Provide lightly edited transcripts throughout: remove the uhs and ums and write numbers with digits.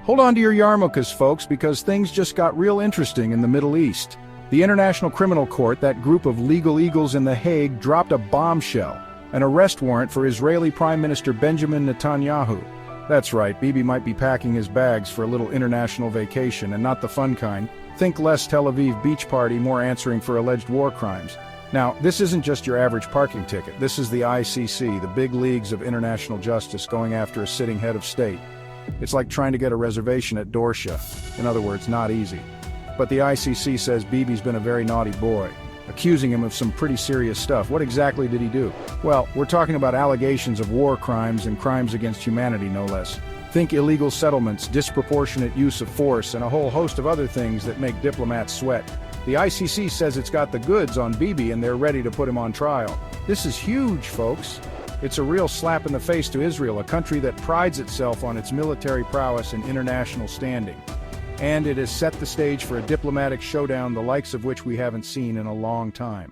Hold on to your yarmulkes, folks, because things just got real interesting in the Middle East. The International Criminal Court, that group of legal eagles in The Hague, dropped a bombshell, an arrest warrant for Israeli Prime Minister Benjamin Netanyahu. That's right, Bibi might be packing his bags for a little international vacation, and not the fun kind. Think less Tel Aviv beach party, more answering for alleged war crimes. Now, this isn't just your average parking ticket. This is the ICC, the big leagues of international justice, going after a sitting head of state. It's like trying to get a reservation at Dorsha. In other words, not easy. But the ICC says Bibi's been a very naughty boy, accusing him of some pretty serious stuff. What exactly did he do? Well, we're talking about allegations of war crimes and crimes against humanity, no less. Think illegal settlements, disproportionate use of force, and a whole host of other things that make diplomats sweat. The ICC says it's got the goods on Bibi and they're ready to put him on trial. This is huge, folks. It's a real slap in the face to Israel, a country that prides itself on its military prowess and international standing. And it has set the stage for a diplomatic showdown the likes of which we haven't seen in a long time.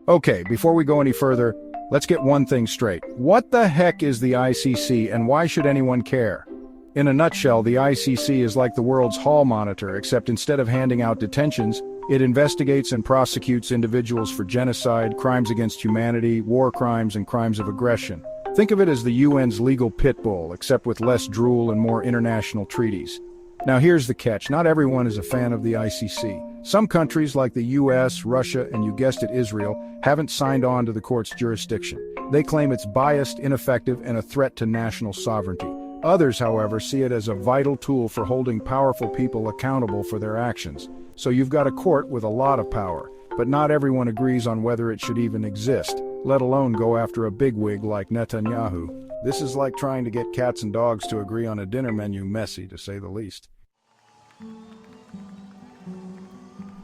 Okay, before we go any further, let's get one thing straight. What the heck is the ICC and why should anyone care? In a nutshell, the ICC is like the world's hall monitor, except instead of handing out detentions, it investigates and prosecutes individuals for genocide, crimes against humanity, war crimes, and crimes of aggression. Think of it as the UN's legal pit bull, except with less drool and more international treaties. Now here's the catch. Not everyone is a fan of the ICC. Some countries like the US, Russia, and you guessed it, Israel, haven't signed on to the court's jurisdiction. They claim it's biased, ineffective, and a threat to national sovereignty. Others, however, see it as a vital tool for holding powerful people accountable for their actions. So you've got a court with a lot of power, but not everyone agrees on whether it should even exist, let alone go after a bigwig like Netanyahu. This is like trying to get cats and dogs to agree on a dinner menu, messy to say the least.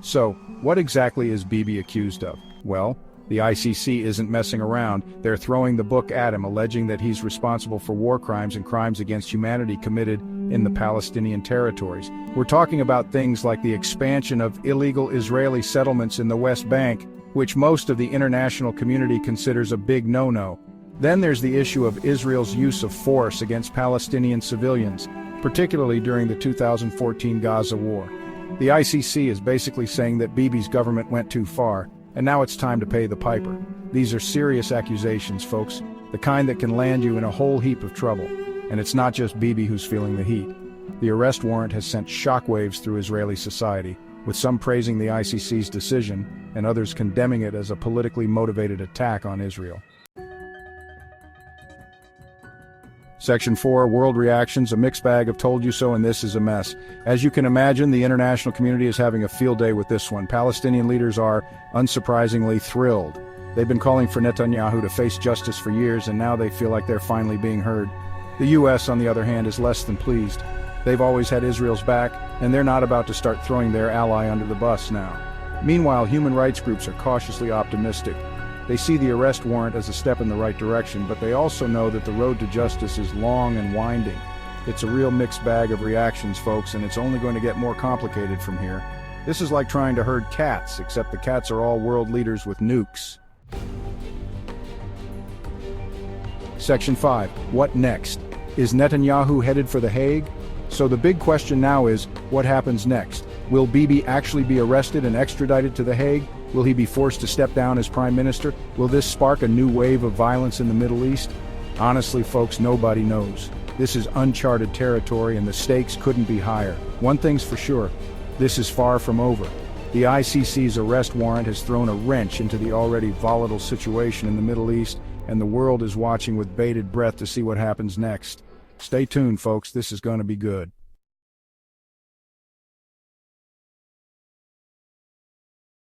So, what exactly is Bibi accused of? Well, the ICC isn't messing around. They're throwing the book at him, alleging that he's responsible for war crimes and crimes against humanity committed in the Palestinian territories. We're talking about things like the expansion of illegal Israeli settlements in the West Bank, which most of the international community considers a big no-no. Then there's the issue of Israel's use of force against Palestinian civilians, particularly during the 2014 Gaza war. The ICC is basically saying that Bibi's government went too far, and now it's time to pay the piper. These are serious accusations, folks, the kind that can land you in a whole heap of trouble. And it's not just Bibi who's feeling the heat. The arrest warrant has sent shockwaves through Israeli society, with some praising the ICC's decision and others condemning it as a politically motivated attack on Israel. Section 4, World Reactions, a mixed bag of told you so and this is a mess. As you can imagine, the international community is having a field day with this one. Palestinian leaders are, unsurprisingly, thrilled. They've been calling for Netanyahu to face justice for years, and now they feel like they're finally being heard. The US, on the other hand, is less than pleased. They've always had Israel's back, and they're not about to start throwing their ally under the bus now. Meanwhile, human rights groups are cautiously optimistic. They see the arrest warrant as a step in the right direction, but they also know that the road to justice is long and winding. It's a real mixed bag of reactions, folks, and it's only going to get more complicated from here. This is like trying to herd cats, except the cats are all world leaders with nukes. Section 5. What next? Is Netanyahu headed for The Hague? So the big question now is, what happens next? Will Bibi actually be arrested and extradited to The Hague? Will he be forced to step down as prime minister? Will this spark a new wave of violence in the Middle East? Honestly, folks, nobody knows. This is uncharted territory and the stakes couldn't be higher. One thing's for sure, this is far from over. The ICC's arrest warrant has thrown a wrench into the already volatile situation in the Middle East, and the world is watching with bated breath to see what happens next. Stay tuned, folks, this is going to be good.